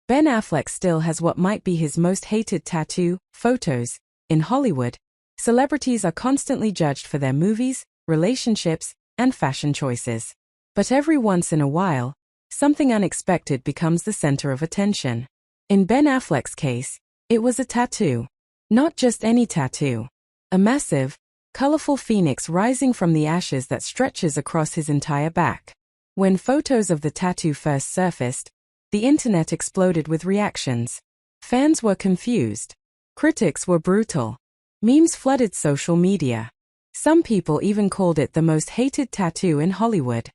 Ben Affleck still has what might be his most hated tattoo, photos. In Hollywood, celebrities are constantly judged for their movies, relationships, and fashion choices. But every once in a while, something unexpected becomes the center of attention. In Ben Affleck's case, it was a tattoo. Not just any tattoo. A massive, colorful phoenix rising from the ashes that stretches across his entire back. When photos of the tattoo first surfaced, the internet exploded with reactions. Fans were confused. Critics were brutal. Memes flooded social media. Some people even called it the most hated tattoo in Hollywood.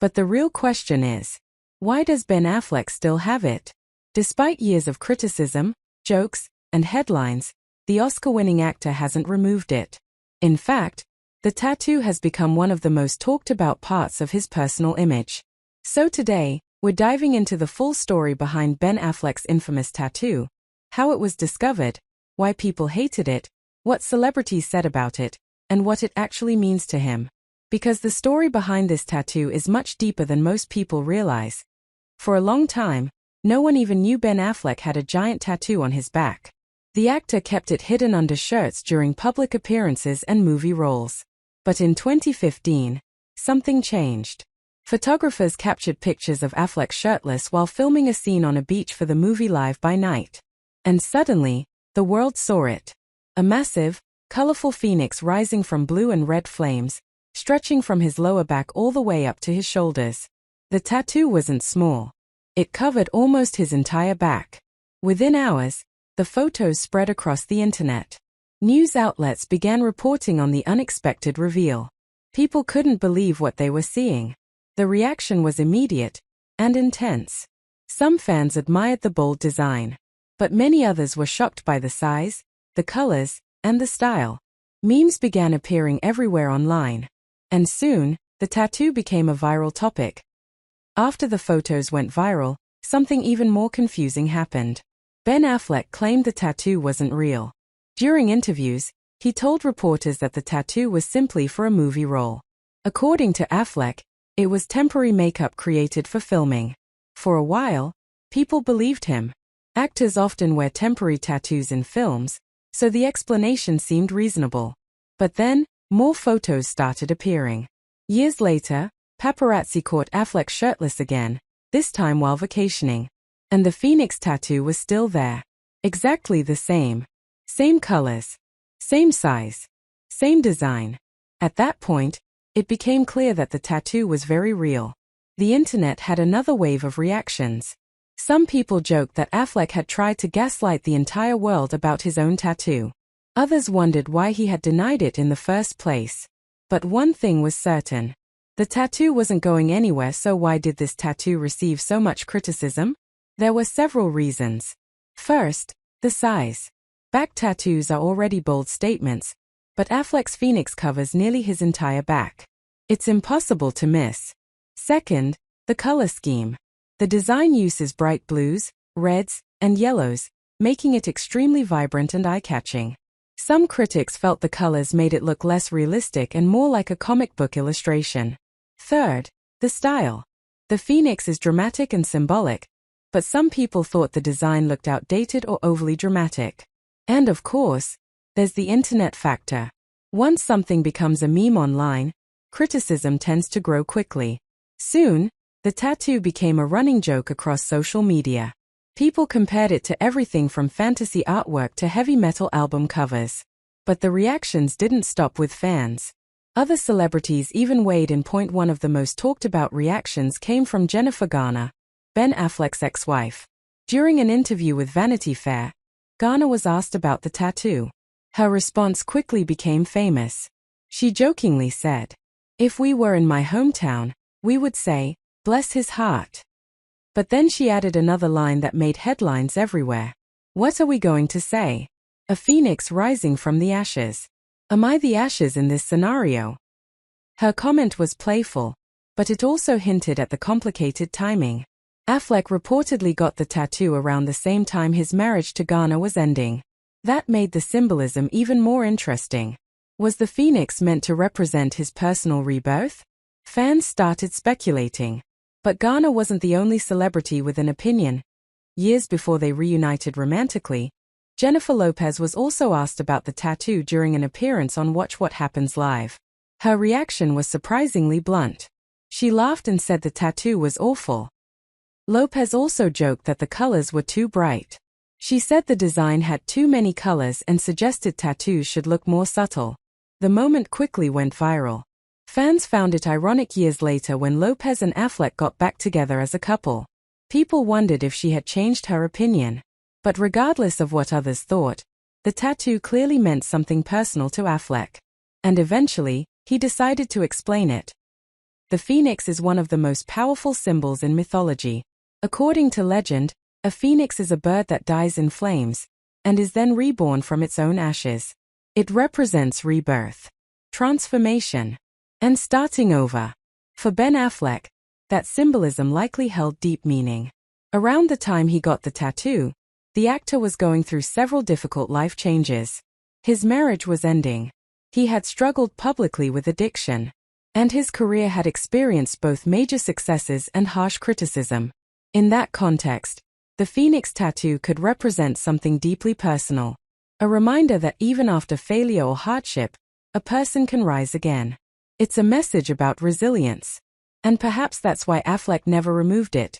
But the real question is, why does Ben Affleck still have it? Despite years of criticism, jokes, and headlines, the Oscar-winning actor hasn't removed it. In fact, the tattoo has become one of the most talked about parts of his personal image. So today, we're diving into the full story behind Ben Affleck's infamous tattoo, how it was discovered, why people hated it, what celebrities said about it, and what it actually means to him. Because the story behind this tattoo is much deeper than most people realize. For a long time, no one even knew Ben Affleck had a giant tattoo on his back. The actor kept it hidden under shirts during public appearances and movie roles. But in 2015, something changed. Photographers captured pictures of Affleck shirtless while filming a scene on a beach for the movie Live by Night. And suddenly, the world saw it. A massive, colorful phoenix rising from blue and red flames, stretching from his lower back all the way up to his shoulders. The tattoo wasn't small. It covered almost his entire back. Within hours, the photos spread across the internet. News outlets began reporting on the unexpected reveal. People couldn't believe what they were seeing. The reaction was immediate and intense. Some fans admired the bold design, but many others were shocked by the size, the colors, and the style. Memes began appearing everywhere online. And soon, the tattoo became a viral topic. After the photos went viral, something even more confusing happened. Ben Affleck claimed the tattoo wasn't real. During interviews, he told reporters that the tattoo was simply for a movie role. According to Affleck, it was temporary makeup created for filming. For a while, people believed him. Actors often wear temporary tattoos in films, so the explanation seemed reasonable. But then, more photos started appearing. Years later, paparazzi caught Affleck shirtless again, this time while vacationing. And the phoenix tattoo was still there. Exactly the same. Same colors. Same size. Same design. At that point, it became clear that the tattoo was very real. The internet had another wave of reactions. Some people joked that Affleck had tried to gaslight the entire world about his own tattoo. Others wondered why he had denied it in the first place. But one thing was certain. The tattoo wasn't going anywhere, so why did this tattoo receive so much criticism? There were several reasons. First, the size. Back tattoos are already bold statements, but Affleck's phoenix covers nearly his entire back. It's impossible to miss. Second, the color scheme. The design uses bright blues, reds, and yellows, making it extremely vibrant and eye-catching. Some critics felt the colors made it look less realistic and more like a comic book illustration. Third, the style. The phoenix is dramatic and symbolic, but some people thought the design looked outdated or overly dramatic. And of course, there's the internet factor. Once something becomes a meme online, criticism tends to grow quickly. Soon, the tattoo became a running joke across social media. People compared it to everything from fantasy artwork to heavy metal album covers. But the reactions didn't stop with fans. Other celebrities even weighed in. One of the most talked about reactions came from Jennifer Garner, Ben Affleck's ex-wife. During an interview with Vanity Fair, Garner was asked about the tattoo. Her response quickly became famous. She jokingly said, "If we were in my hometown, we would say, bless his heart." But then she added another line that made headlines everywhere. "What are we going to say? A phoenix rising from the ashes. Am I the ashes in this scenario?" Her comment was playful, but it also hinted at the complicated timing. Affleck reportedly got the tattoo around the same time his marriage to Garner was ending. That made the symbolism even more interesting. Was the phoenix meant to represent his personal rebirth? Fans started speculating. But Garner wasn't the only celebrity with an opinion. years before they reunited romantically, Jennifer Lopez was also asked about the tattoo during an appearance on Watch What Happens Live. Her reaction was surprisingly blunt. She laughed and said the tattoo was awful. Lopez also joked that the colors were too bright. She said the design had too many colors and suggested tattoos should look more subtle. The moment quickly went viral. Fans found it ironic years later when Lopez and Affleck got back together as a couple. People wondered if she had changed her opinion. But regardless of what others thought, the tattoo clearly meant something personal to Affleck. And eventually, he decided to explain it. The phoenix is one of the most powerful symbols in mythology. According to legend, a phoenix is a bird that dies in flames and is then reborn from its own ashes. It represents rebirth, transformation, and starting over. For Ben Affleck, that symbolism likely held deep meaning. Around the time he got the tattoo, the actor was going through several difficult life changes. His marriage was ending. He had struggled publicly with addiction. And his career had experienced both major successes and harsh criticism. In that context, the phoenix tattoo could represent something deeply personal. A reminder that even after failure or hardship, a person can rise again. It's a message about resilience. And perhaps that's why Affleck never removed it.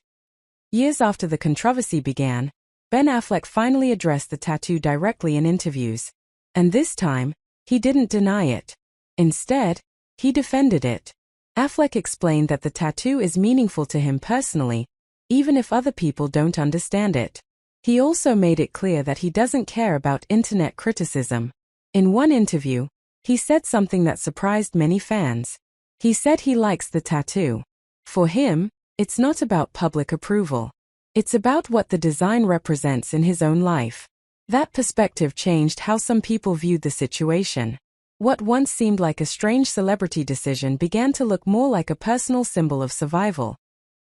Years after the controversy began, Ben Affleck finally addressed the tattoo directly in interviews. And this time, he didn't deny it. Instead, he defended it. Affleck explained that the tattoo is meaningful to him personally, even if other people don't understand it. He also made it clear that he doesn't care about internet criticism. In one interview, he said something that surprised many fans. He said he likes the tattoo. For him, it's not about public approval. It's about what the design represents in his own life. That perspective changed how some people viewed the situation. What once seemed like a strange celebrity decision began to look more like a personal symbol of survival.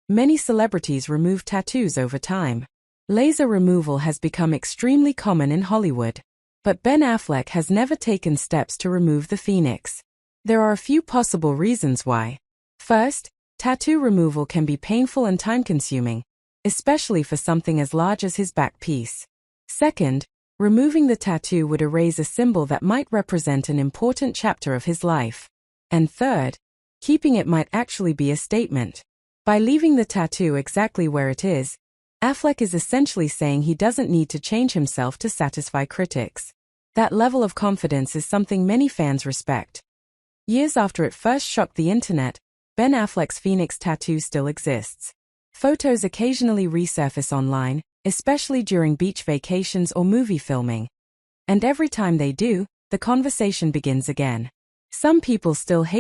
Many celebrities remove tattoos over time. Laser removal has become extremely common in Hollywood. But Ben Affleck has never taken steps to remove the phoenix. There are a few possible reasons why. First, tattoo removal can be painful and time-consuming, especially for something as large as his back piece. Second, removing the tattoo would erase a symbol that might represent an important chapter of his life. And third, keeping it might actually be a statement. By leaving the tattoo exactly where it is, Affleck is essentially saying he doesn't need to change himself to satisfy critics. That level of confidence is something many fans respect. Years after it first shocked the internet, Ben Affleck's phoenix tattoo still exists. Photos occasionally resurface online, especially during beach vacations or movie filming. And every time they do, the conversation begins again. Some people still hate